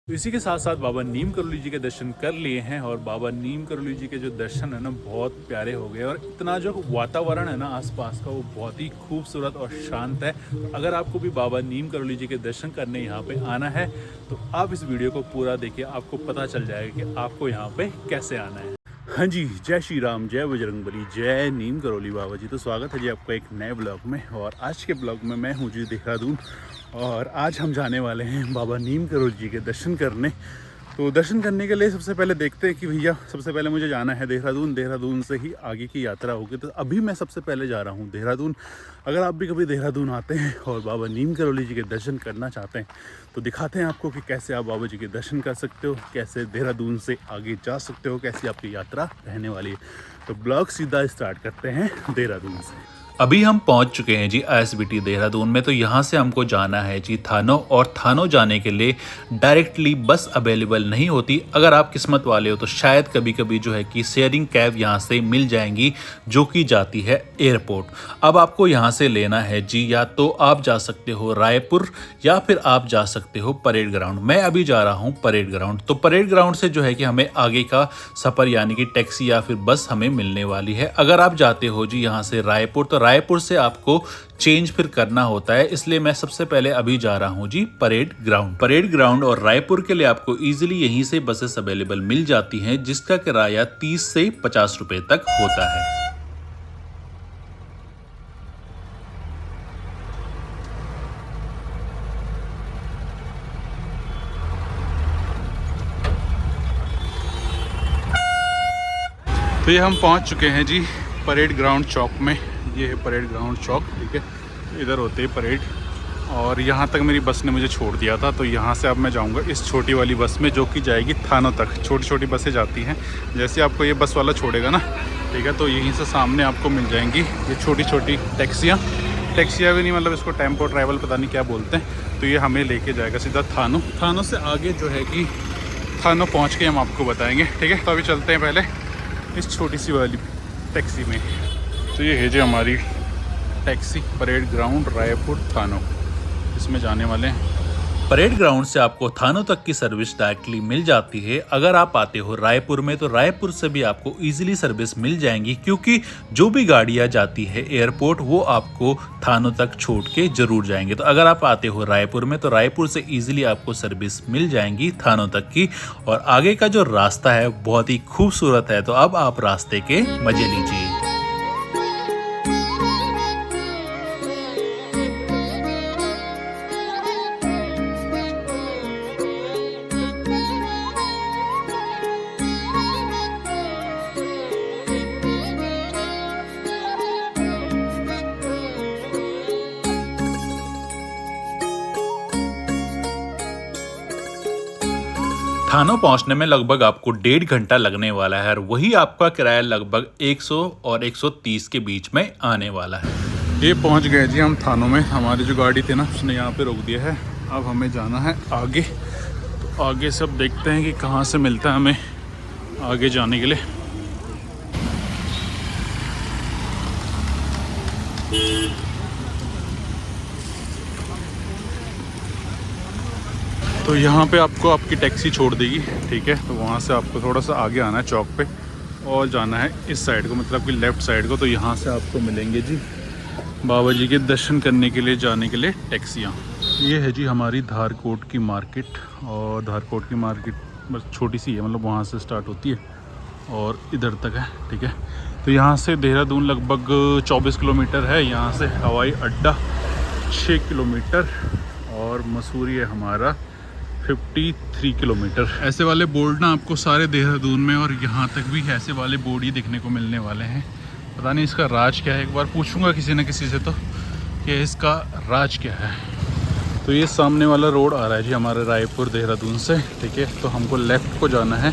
तो इसी के साथ साथ बाबा नीम करोली जी के दर्शन कर लिए हैं और बाबा नीम करोली जी के जो दर्शन है ना बहुत प्यारे हो गए और इतना जो वातावरण है ना आसपास का वो बहुत ही खूबसूरत और शांत है। तो अगर आपको भी बाबा नीम करोली जी के दर्शन करने यहाँ पे आना है तो आप इस वीडियो को पूरा देखिए, आपको पता चल जाएगा कि आपको यहाँ पे कैसे आना है। हाँ जी, जय श्री राम, जय बजरंगबली, जय नीम करोली बाबा जी। तो स्वागत है जी आपका एक नए ब्लॉग में। और आज के ब्लॉग में मैं हूँ जी देहरादून और आज हम जाने वाले हैं बाबा नीम करोली जी के दर्शन करने। तो दर्शन करने के लिए सबसे पहले देखते हैं कि भैया सबसे पहले मुझे जाना है देहरादून, देहरादून से ही आगे की यात्रा होगी। तो अभी मैं सबसे पहले जा रहा हूँ देहरादून। अगर आप भी कभी देहरादून आते हैं और बाबा नीम करोली जी के दर्शन करना चाहते हैं तो दिखाते हैं आपको कि कैसे आप बाबा जी के दर्शन कर सकते हो, कैसे देहरादून से आगे जा सकते हो, कैसी आपकी यात्रा रहने वाली है। तो ब्लॉग सीधा स्टार्ट करते हैं देहरादून से। अभी हम पहुंच चुके हैं जी ISBT देहरादून में। तो यहाँ से हमको जाना है जी थानो, और थानो जाने के लिए डायरेक्टली बस अवेलेबल नहीं होती। अगर आप किस्मत वाले हो तो शायद कभी कभी जो है कि शेयरिंग कैब यहाँ से मिल जाएंगी जो कि जाती है एयरपोर्ट। अब आपको यहाँ से लेना है जी, या तो आप जा सकते हो रायपुर या फिर आप जा सकते हो परेड ग्राउंड। मैं अभी जा रहा हूँ परेड ग्राउंड। तो परेड ग्राउंड से जो है कि हमें आगे का सफ़र यानी कि टैक्सी या फिर बस हमें मिलने वाली है। अगर आप जाते हो जी यहाँ से रायपुर तो रायपुर से आपको चेंज फिर करना होता है, इसलिए मैं सबसे पहले अभी जा रहा हूँ जी परेड ग्राउंड। परेड ग्राउंड और रायपुर के लिए आपको इजीली यहीं से बसेस अवेलेबल मिल जाती हैं जिसका किराया 30 से 50 रुपए तक होता है। तो ये हम पहुंच चुके हैं जी परेड ग्राउंड चौक में। ये है परेड ग्राउंड चौक, ठीक है। इधर होते हैं परेड और यहाँ तक मेरी बस ने मुझे छोड़ दिया था। तो यहाँ से अब मैं जाऊँगा इस छोटी वाली बस में जो कि जाएगी थानो तक। छोटी छोटी बसें जाती हैं, जैसे आपको ये बस वाला छोड़ेगा ना, ठीक है, तो यहीं से सामने आपको मिल जाएंगी ये छोटी छोटी टैक्सियाँ भी नहीं, मतलब इसको टेम्पो ट्रैवल पता नहीं क्या बोलते हैं। तो ये हमें लेके जाएगा सीधा थानो। थानो से आगे जो है कि थानो पहुँच के हम आपको बताएँगे, ठीक है। तो अभी चलते हैं पहले इस छोटी सी वाली टैक्सी में। तो ये है जी हमारी टैक्सी, परेड ग्राउंड रायपुर थानो, इसमें जाने वाले हैं। परेड ग्राउंड से आपको थानो तक की सर्विस डायरेक्टली मिल जाती है। अगर आप आते हो रायपुर में तो रायपुर से भी आपको इजीली सर्विस मिल जाएंगी, क्योंकि जो भी गाड़ियां जाती है एयरपोर्ट वो आपको थानो तक छोड़ के जरूर जाएंगे। तो अगर आप आते हो रायपुर में तो रायपुर से इजीली आपको सर्विस मिल जाएंगी थानो तक की। और आगे का जो रास्ता है बहुत ही खूबसूरत है, तो अब आप रास्ते के मजे लीजिए। थानो पहुंचने में लगभग आपको 1.5 घंटा लगने वाला है और वही आपका किराया लगभग 100 और 130 के बीच में आने वाला है। ये पहुंच गए जी हम थानो में। हमारी जो गाड़ी थी ना उसने यहाँ पे रोक दिया है। अब हमें जाना है आगे। तो आगे सब देखते हैं कि कहाँ से मिलता है हमें आगे जाने के लिए। तो यहाँ पे आपको आपकी टैक्सी छोड़ देगी, ठीक है। तो वहाँ से आपको थोड़ा सा आगे आना है चौक पे और जाना है इस साइड को, मतलब कि लेफ़्ट साइड को। तो यहाँ से आपको मिलेंगे जी बाबा जी के दर्शन करने के लिए जाने के लिए टैक्सियाँ। ये है जी हमारी धारकोट की मार्केट, और धारकोट की मार्केट बस छोटी सी है, मतलब वहाँ से स्टार्ट होती है और इधर तक है, ठीक है। तो यहाँ से देहरादून लगभग 24 किलोमीटर है। यहाँ से हवाई अड्डा 6 किलोमीटर और मसूरी है हमारा 53 किलोमीटर। ऐसे वाले बोर्ड ना आपको सारे देहरादून में और यहाँ तक भी ऐसे वाले बोर्ड ही देखने को मिलने वाले हैं। पता नहीं इसका राज क्या है, एक बार पूछूंगा किसी न किसी से तो कि इसका राज क्या है। तो ये सामने वाला रोड आ रहा है जी हमारे रायपुर देहरादून से, ठीक है। तो हमको लेफ़्ट को जाना है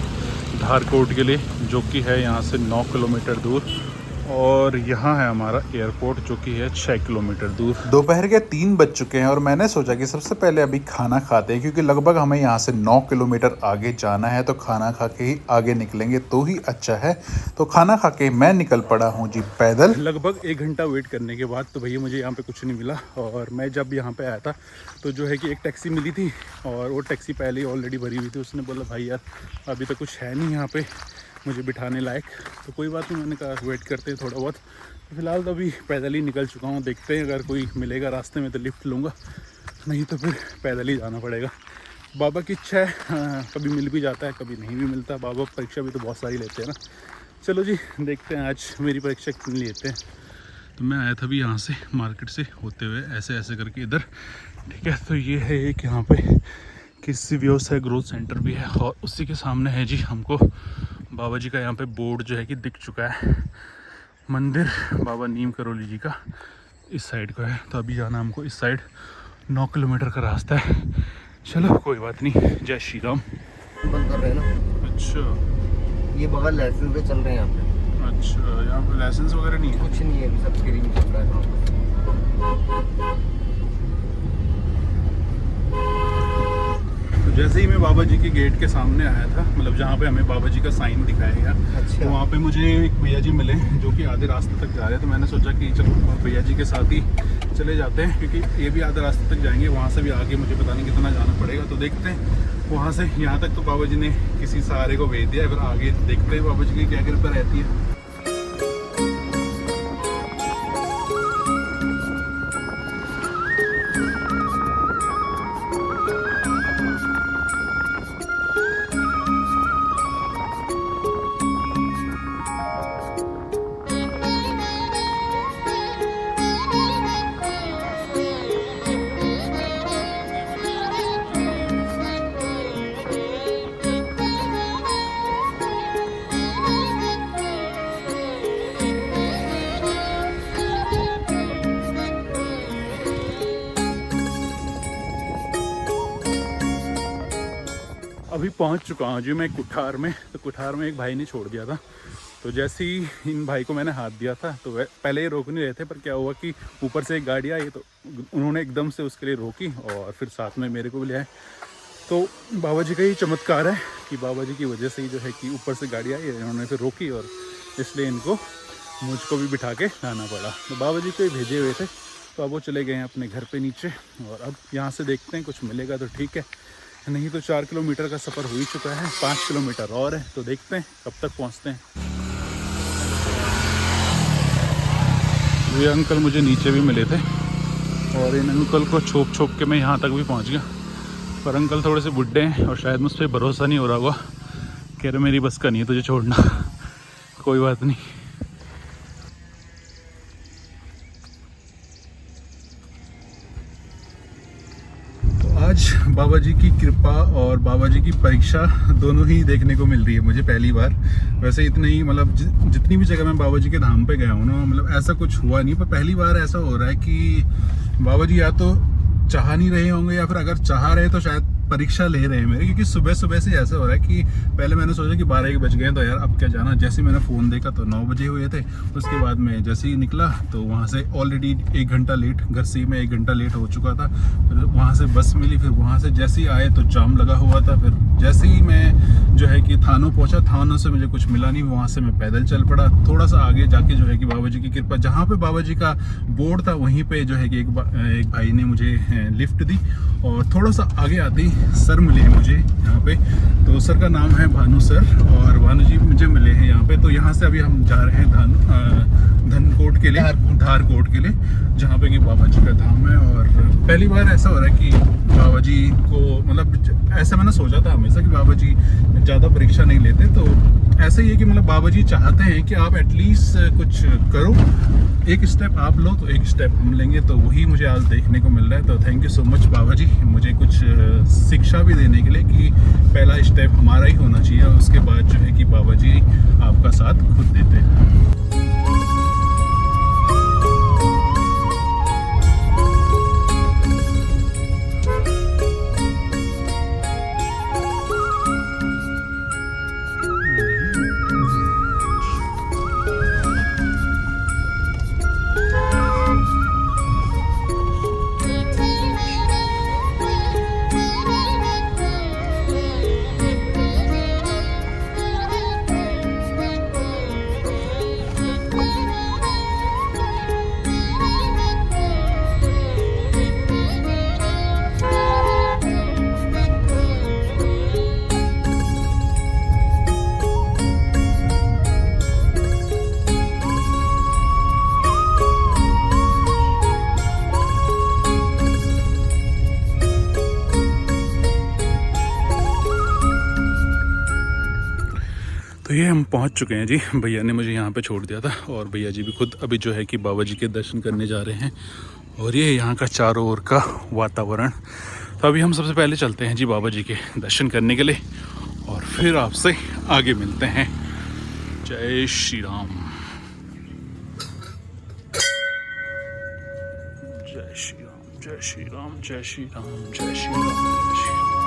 धारकोट के लिए, जो कि है यहाँ से 9 किलोमीटर दूर। और यहाँ है हमारा एयरपोर्ट जो कि है 6 किलोमीटर दूर। दोपहर के 3 बज चुके हैं और मैंने सोचा कि सबसे पहले अभी खाना खाते हैं, क्योंकि लगभग हमें यहाँ से 9 किलोमीटर आगे जाना है, तो खाना खा के ही आगे निकलेंगे तो ही अच्छा है। तो खाना खा के मैं निकल पड़ा हूँ जी पैदल। लगभग 1 घंटा वेट करने के बाद तो भैया मुझे यहाँ पे कुछ नहीं मिला, और मैं जब यहाँ पे आया था तो जो है कि एक टैक्सी मिली थी, और वो टैक्सी पहले ही ऑलरेडी भरी हुई थी। उसने बोला भाई यार अभी तो कुछ है नहीं यहाँ पे मुझे बिठाने लायक, तो कोई बात नहीं, मैंने कहा वेट करते हैं थोड़ा बहुत। तो फिलहाल तो अभी पैदल ही निकल चुका हूँ, देखते हैं अगर कोई मिलेगा रास्ते में तो लिफ्ट लूँगा, नहीं तो फिर पैदल ही जाना पड़ेगा। बाबा की इच्छा है, कभी मिल भी जाता है कभी नहीं भी मिलता। बाबा परीक्षा भी तो बहुत सारी लेते हैं ना। चलो जी देखते हैं आज मेरी परीक्षा कितनी लेते हैं। तो मैं आया था अभी यहाँ से मार्केट से होते हुए ऐसे ऐसे करके इधर, ठीक है। तो ये है एक यहाँ पे किसी व्यवसाय ग्रोथ सेंटर भी है, और उसी के सामने है जी हमको बाबा जी का यहाँ पे बोर्ड जो है कि दिख चुका है। मंदिर बाबा नीम करोली जी का इस साइड का है, तो अभी जाना हमको इस साइड 9 किलोमीटर का रास्ता है। चलो कोई बात नहीं, जय श्री राम। बंद कर रहे हैं ना। अच्छा ये बगल लाइसेंस पे चल रहे हैं यहाँ पे। अच्छा, यहाँ पे लाइसेंस वगैरह नहीं है? कुछ नहीं है, सब फ्री में चल रहा है। तो जैसे ही मैं बाबा जी के गेट के सामने आया था, मतलब जहाँ पे हमें बाबा जी का साइन दिखाया गया, अच्छा। तो वहाँ पे मुझे एक भैया जी मिले जो कि आधे रास्ते तक जा रहे हैं। तो मैंने सोचा कि चलो भैया जी के साथ ही चले जाते हैं, क्योंकि ये भी आधे रास्ते तक जाएंगे, वहाँ से भी आगे मुझे पता नहीं कितना जाना पड़ेगा। तो देखते हैं वहाँ से यहाँ तक तो बाबा जी ने किसी सहारे को भेज दिया है, फिर आगे देखते हैं बाबा जी की क्या कृपा रहती है। अभी पहुंच चुका हूँ जी मैं कुठार में। तो कुठार में एक भाई ने छोड़ दिया था, तो जैसे ही इन भाई को मैंने हाथ दिया था तो वह पहले ही रोक नहीं रहे थे, पर क्या हुआ कि ऊपर से एक गाड़ी आई तो उन्होंने एकदम से उसके लिए रोकी और फिर साथ में मेरे को भी ले आए। तो बाबा जी का ही चमत्कार है कि बाबा जी की वजह से ही जो है कि ऊपर से गाड़ी आई, इन्होंने फिर रोकी और इसलिए इनको मुझको भी बिठा के लाना पड़ा। तो बाबा जी को ही भेजे हुए थे, तो अब वो चले गए हैं अपने घर पे नीचे, और अब यहाँ से देखते हैं कुछ मिलेगा तो ठीक है, नहीं तो 4 किलोमीटर का सफ़र हो ही चुका है, 5 किलोमीटर और है, तो देखते हैं कब तक पहुँचते हैं। ये अंकल मुझे नीचे भी मिले थे, और इन अंकल को छोप छोप के मैं यहाँ तक भी पहुँच गया, पर अंकल थोड़े से बुढ़े हैं और शायद मुझ पर भरोसा नहीं हो रहा होगा, कह रहे मेरी बस का नहीं है तुझे छोड़ना। कोई बात नहीं। आज बाबा जी की कृपा और बाबा जी की परीक्षा दोनों ही देखने को मिल रही है मुझे पहली बार। वैसे इतने ही मतलब जितनी भी जगह मैं बाबा जी के धाम पे गया हूँ ना, मतलब ऐसा कुछ हुआ नहीं, पर पहली बार ऐसा हो रहा है कि बाबा जी या तो चाह नहीं रहे होंगे, या फिर अगर चाह रहे तो शायद परीक्षा ले रहे हैं मेरे, क्योंकि सुबह सुबह से ऐसा हो रहा है कि पहले मैंने सोचा कि 12 बज गए तो यार अब क्या जाना। जैसे मैंने फ़ोन देखा तो 9 बजे हुए थे, उसके बाद में जैसे ही निकला तो वहाँ से ऑलरेडी 1 घंटा लेट, घर से मैं 1 घंटा लेट हो चुका था। फिर वहाँ से बस मिली, फिर वहाँ से जैसे ही आए तो जाम लगा हुआ था। फिर जैसे ही मैं जो है कि थानों पहुँचा, थानों से मुझे कुछ मिला नहीं, वहाँ से मैं पैदल चल पड़ा। थोड़ा सा आगे जाके जो है कि बाबा जी की कृपा, जहाँ पे बाबा जी का बोर्ड था वहीं पे जो है कि एक भाई ने मुझे लिफ्ट दी, और थोड़ा सा आगे आते ही सर मिले हैं मुझे यहाँ पे। तो सर का नाम है भानु सर, और भानु जी मुझे मिले हैं यहाँ पे। तो यहाँ से अभी हम जा रहे हैं धनकोट के लिए, धारकोट के लिए, जहाँ पे कि बाबा जी का धाम है। और पहली बार ऐसा हो रहा है कि बाबा जी को, मतलब ऐसा मैंने सोचा था हमेशा कि बाबा जी ज़्यादा परीक्षा नहीं लेते, तो ऐसा ही है कि मतलब बाबा जी चाहते हैं कि आप एटलीस्ट कुछ करो, एक स्टेप आप लो तो एक स्टेप हम लेंगे। तो वही मुझे आज देखने को मिल रहा है। तो थैंक यू सो मच बाबा जी, मुझे कुछ शिक्षा भी देने के लिए कि पहला स्टेप हमारा ही होना चाहिए, और उसके बाद जो है कि बाबा जी आपका साथ खुद देते हैं। ये हम पहुंच चुके हैं जी। भैया ने मुझे यहाँ पे छोड़ दिया था और भैया जी भी खुद अभी जो है कि बाबा जी के दर्शन करने जा रहे हैं। और ये यहाँ का चारों ओर का वातावरण। तो अभी हम सबसे पहले चलते हैं जी बाबा जी के दर्शन करने के लिए और फिर आपसे आगे मिलते हैं। जय श्री राम, जय श्री राम, जय श्री राम, जय श्री राम, जय श्री राम, जय श्री राम।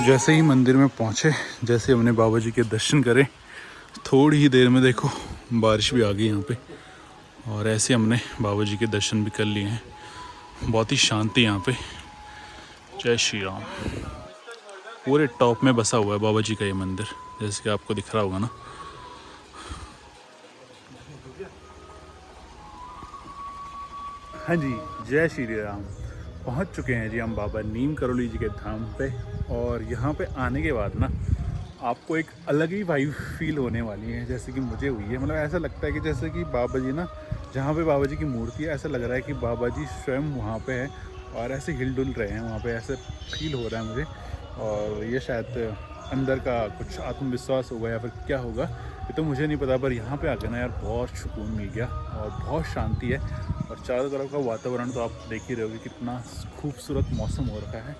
जैसे ही मंदिर में पहुँचे, जैसे हमने बाबा जी के दर्शन करे, थोड़ी ही देर में देखो बारिश भी आ गई यहाँ पे। और ऐसे हमने बाबा जी के दर्शन भी कर लिए हैं। बहुत ही शांति यहाँ पे। जय श्री राम। पूरे टॉप में बसा हुआ है बाबा जी का ये मंदिर, जैसे कि आपको दिख रहा होगा ना। हाँ जी, जय श्री राम। पहुँच चुके हैं जी हम बाबा नीम करोली जी के धाम पे। और यहाँ पे आने के बाद ना आपको एक अलग ही वाइब फील होने वाली है, जैसे कि मुझे हुई है। मतलब ऐसा लगता है कि जैसे कि बाबा जी ना, जहाँ पे बाबा जी की मूर्ति है, ऐसा लग रहा है कि बाबा जी स्वयं वहाँ पे है और ऐसे हिल डुल रहे हैं वहाँ पे, ऐसे फील हो रहा है मुझे। और ये शायद अंदर का कुछ आत्मविश्वास होगा या फिर क्या होगा, ये तो मुझे नहीं पता। पर यहाँ पे आकर ना यार बहुत सुकून मिल गया और बहुत शांति है। और चारों तरफ का वातावरण तो आप देख ही रहे होगे, कितना खूबसूरत मौसम हो रखा है।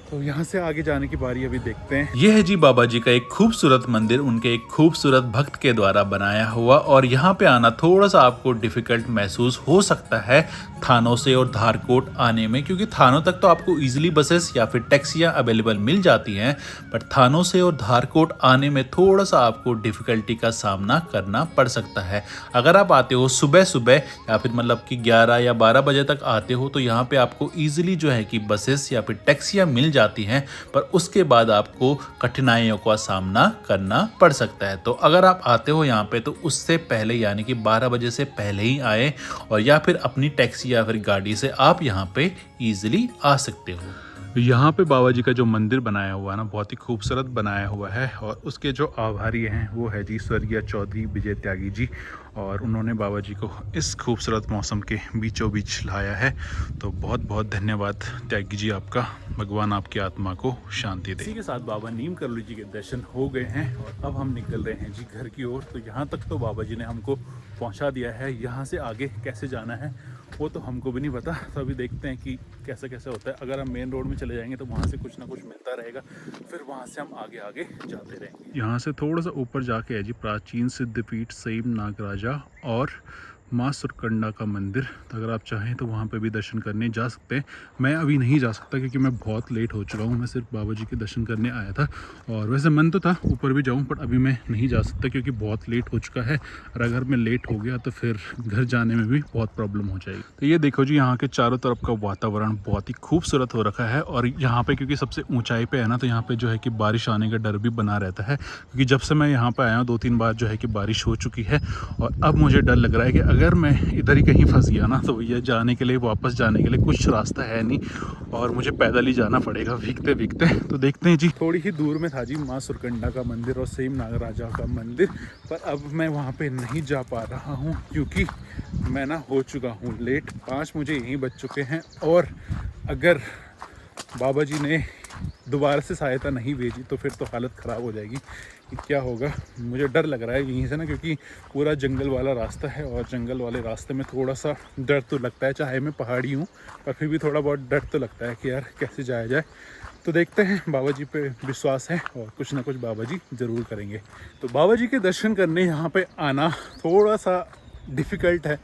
तो यहाँ से आगे जाने की बारी अभी देखते हैं। यह है जी बाबा जी का एक खूबसूरत मंदिर, उनके एक खूबसूरत भक्त के द्वारा बनाया हुआ। और यहाँ पे आना थोड़ा सा आपको डिफिकल्ट महसूस हो सकता है थानों से और धारकोट आने में, क्योंकि थानों तक तो आपको इजीली बसेस या फिर टैक्सियाँ अवेलेबल मिल जाती हैं, बट थानों से और धारकोट आने में थोड़ा सा आपको डिफिकल्टी का सामना करना पड़ सकता है। अगर आप आते हो सुबह सुबह या फिर मतलब कि 11 या 12 बजे तक आते हो, तो यहाँ पे आपको ईजिली जो है कि बसेस या फिर टैक्सियाँ मिल जाती हैं, पर उसके बाद आपको कठिनाइयों का सामना करना पड़ सकता है। तो अगर आप आते हो यहाँ पे तो उससे पहले यानी कि 12 बजे से पहले ही आए, और या फिर अपनी टैक्सी या फिर गाड़ी से आप यहाँ पे इजीली आ सकते हो। यहाँ पे बाबा जी का जो मंदिर बनाया हुआ है ना, बहुत ही खूबसूरत बनाया हुआ है। और उसके जो आभारी हैं वो है जी स्वर्गीय चौधरी विजय त्यागी जी, और उन्होंने बाबा जी को इस खूबसूरत मौसम के बीचों बीच लाया है। तो बहुत बहुत धन्यवाद त्यागी जी आपका, भगवान आपकी आत्मा को शांति दे। इसी के साथ बाबा नीम करोली जी के दर्शन हो गए हैं और अब हम निकल रहे हैं जी घर की ओर। तो यहाँ तक तो बाबा जी ने हमको पहुँचा दिया है, यहाँ से आगे कैसे जाना है वो तो हमको भी नहीं पता। तो अभी देखते हैं कि कैसे कैसे होता है। अगर हम मेन रोड में चले जाएंगे तो वहाँ से कुछ ना कुछ मिलता रहेगा, फिर वहाँ से हम आगे आगे जाते रहेंगे। यहाँ से थोड़ा सा ऊपर जाके है जी प्राचीन सिद्धपीठ सईम नागराजा और माँ सुरकंडा का मंदिर। तो अगर आप चाहें तो वहाँ पे भी दर्शन करने जा सकते हैं। मैं अभी नहीं जा सकता क्योंकि मैं बहुत लेट हो चुका हूँ। मैं सिर्फ बाबा जी के दर्शन करने आया था, और वैसे मन तो था ऊपर भी जाऊँ, बट अभी मैं नहीं जा सकता क्योंकि बहुत लेट हो चुका है। और अगर मैं लेट हो गया तो फिर घर जाने में भी बहुत प्रॉब्लम हो जाएगी। तो ये देखो जी, यहाँ के चारों तरफ का वातावरण बहुत ही खूबसूरत हो रखा है। और यहाँ पर क्योंकि सबसे ऊँचाई पर है ना, तो यहाँ पर जो है कि बारिश आने का डर भी बना रहता है, क्योंकि जब से मैं यहाँ पर आया हूँ 2-3 बार जो है कि बारिश हो चुकी है। और अब मुझे डर लग रहा है कि अगर मैं इधर ही कहीं फंस गया ना तो भैया जाने के लिए, वापस जाने के लिए कुछ रास्ता है नहीं और मुझे पैदल ही जाना पड़ेगा भीगते भीगते। तो देखते हैं जी। थोड़ी ही दूर में था जी माँ सुरकंडा का मंदिर और सेम नागराजा का मंदिर, पर अब मैं वहाँ पे नहीं जा पा रहा हूँ क्योंकि मैं ना हो चुका हूँ लेट। 5 मुझे यहीं बज चुके हैं और अगर बाबा जी ने दोबारा से सहायता नहीं भेजी तो फिर तो हालत ख़राब हो जाएगी कि क्या होगा। मुझे डर लग रहा है यहीं से ना, क्योंकि पूरा जंगल वाला रास्ता है और जंगल वाले रास्ते में थोड़ा सा डर तो लगता है, चाहे मैं पहाड़ी हूँ पर फिर भी थोड़ा बहुत डर तो लगता है कि यार कैसे जाया जाए। तो देखते हैं, बाबा जी पे विश्वास है और कुछ ना कुछ बाबा जी ज़रूर करेंगे। तो बाबा जी के दर्शन करने यहाँ पे आना थोड़ा सा डिफ़िकल्ट है,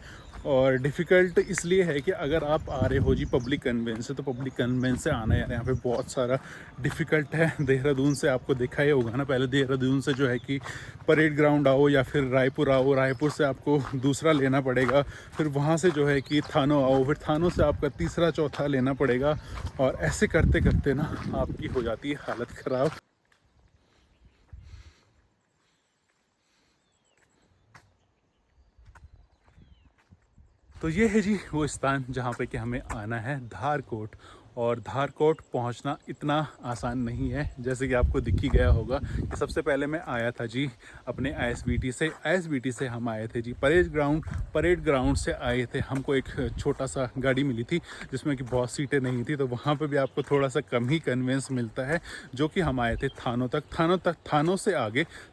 और डिफ़िकल्ट इसलिए है कि अगर आप आ रहे हो जी पब्लिक कन्वेंस से, तो पब्लिक कन्वेंस से आना यार यहाँ पे बहुत सारा डिफ़िकल्ट है। देहरादून से आपको देखा ही होगा ना, पहले देहरादून से जो है कि परेड ग्राउंड आओ या फिर रायपुर आओ, रायपुर से आपको दूसरा लेना पड़ेगा, फिर वहाँ से जो है कि थानों आओ, फिर थानों से आपका तीसरा चौथा लेना पड़ेगा, और ऐसे करते करते ना आपकी हो जाती है हालत ख़राब। तो ये है जी वो स्थान जहाँ पे कि हमें आना है, धारकोट। और धारकोट पहुँचना इतना आसान नहीं है, जैसे कि आपको दिख ही गया होगा कि सबसे पहले मैं आया था जी अपने आईएसबीटी से हम आए थे जी परेड ग्राउंड से आए थे। हमको एक छोटा सा गाड़ी मिली थी जिसमें कि बहुत सीटें नहीं थी, तो वहाँ पे भी आपको थोड़ा सा कम ही कन्वेंस मिलता है, जो कि हम आए थे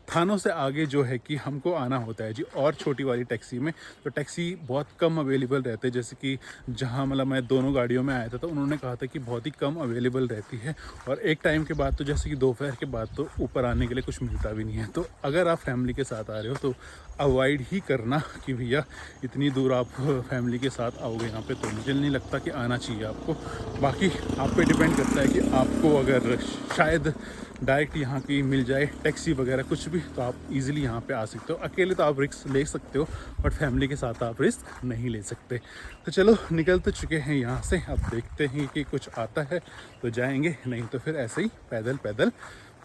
थानों से आगे जो है कि हमको आना होता है जी और छोटी वाली टैक्सी में। तो टैक्सी बहुत कम अवेलेबल रहते हैं, जैसे कि जहाँ मतलब मैं दोनों गाड़ियों में आया था तो उन्होंने कहा था कि बहुत ही कम अवेलेबल रहती है, और एक टाइम के बाद तो जैसे कि दोपहर के बाद तो ऊपर आने के लिए कुछ मिलता भी नहीं है। तो अगर आप फैमिली के साथ आ रहे हो तो अवॉइड ही करना कि भैया इतनी दूर आप फैमिली के साथ आओगे यहाँ पे, तो मुझे नहीं लगता कि आना चाहिए आपको। बाकी आप पे डिपेंड करता है कि आपको अगर शायद डायरेक्ट यहाँ की मिल जाए टैक्सी वगैरह कुछ भी, तो आप इजीली यहाँ पे आ सकते हो। अकेले तो आप रिस्क ले सकते हो, बट फैमिली के साथ आप रिस्क नहीं ले सकते। तो चलो निकल तो चुके हैं यहाँ से, अब देखते हैं कि कुछ आता है तो जाएंगे, नहीं तो फिर ऐसे ही पैदल पैदल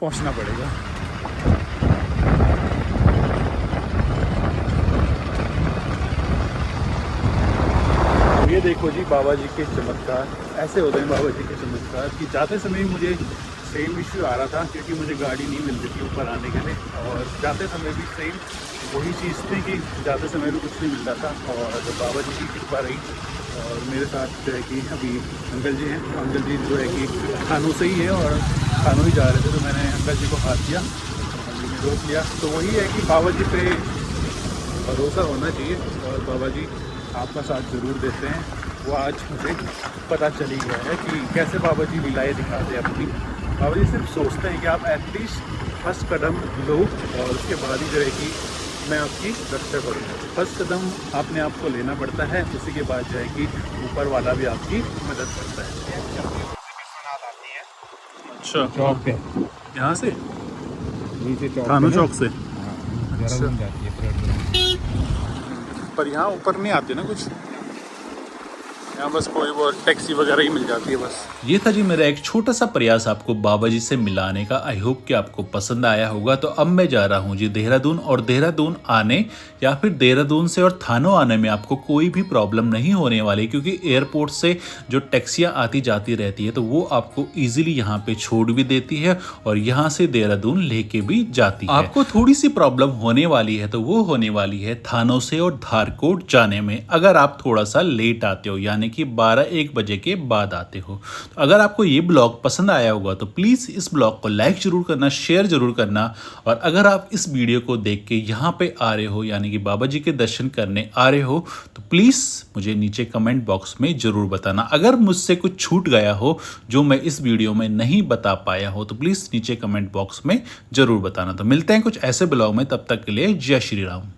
पहुँचना पड़ेगा। ये देखो जी बाबा जी के चमत्कार, ऐसे होते हैं बाबा जी के चमत्कार कि जाते समय मुझे सेम इश्यू आ रहा था क्योंकि मुझे गाड़ी नहीं मिल रही थी ऊपर आने के लिए, और जाते समय भी सेम वही चीज़ थी कि जाते समय भी कुछ नहीं मिल रहा था, और बाबा जी की कृपा रही। और मेरे साथ जो है कि अभी अंकल जी हैं, अंकल जी जो है कि खानों से ही है और खानों ही जा रहे थे, तो मैंने अंकल जी को हाथ दिया, अंकल जी ने रोक लिया। तो वही है कि बाबा जी पे भरोसा होना चाहिए, और बाबा जी आपका साथ ज़रूर देते हैं। वो आज मुझे पता चल ही गया है कि कैसे बाबा जी लीलाएँ दिखाते हैं अपनी। बाबा जी सिर्फ सोचते हैं कि आप एटलीस्ट फर्स्ट कदम लो, और उसके बाद ही जो है कि मैं आपकी रक्षा करूँ। फर्स्ट कदम आपने आपको लेना पड़ता है, उसी के बाद जो है कि ऊपर वाला भी आपकी मदद करता है। अच्छा, चौक पे यहाँ से नीचे थानों चौक से, देहरादून जाती है परेड ग्राउंड। पर यहाँ ऊपर नहीं आते ना कुछ, यहाँ बस कोई वो टैक्सी वगैरह ही मिल जाती है बस। ये था जी मेरा एक छोटा सा प्रयास आपको बाबा जी से मिलाने का। आई होप कि आपको पसंद आया होगा। तो अब मैं जा रहा हूँ जी देहरादून, और देहरादून आने या फिर देहरादून से और थानों आने में आपको कोई भी प्रॉब्लम नहीं होने वाली, क्योंकि एयरपोर्ट से जो टैक्सियाँ आती जाती रहती है तो वो आपको ईजिली यहाँ पे छोड़ भी देती है और यहाँ से देहरादून लेके भी जाती है। आपको थोड़ी सी प्रॉब्लम होने वाली है, तो वो होने वाली है थानों से और धारकोट जाने में, अगर आप थोड़ा सा लेट आते हो, यानी कि 12-1 बजे के बाद आते हो। तो अगर आपको ये ब्लॉग पसंद आया होगा तो प्लीज़ इस ब्लॉग को लाइक जरूर करना, शेयर जरूर करना, और अगर आप इस वीडियो को देख के यहाँ पे आ रहे हो, यानी कि बाबा जी के दर्शन करने आ रहे हो, तो प्लीज़ मुझे नीचे कमेंट बॉक्स में ज़रूर बताना। अगर मुझसे कुछ छूट गया हो जो मैं इस वीडियो में नहीं बता पाया हो, तो प्लीज़ नीचे कमेंट बॉक्स में ज़रूर बताना। तो मिलते हैं कुछ ऐसे ब्लॉग में, तब तक के लिए जय श्री राम।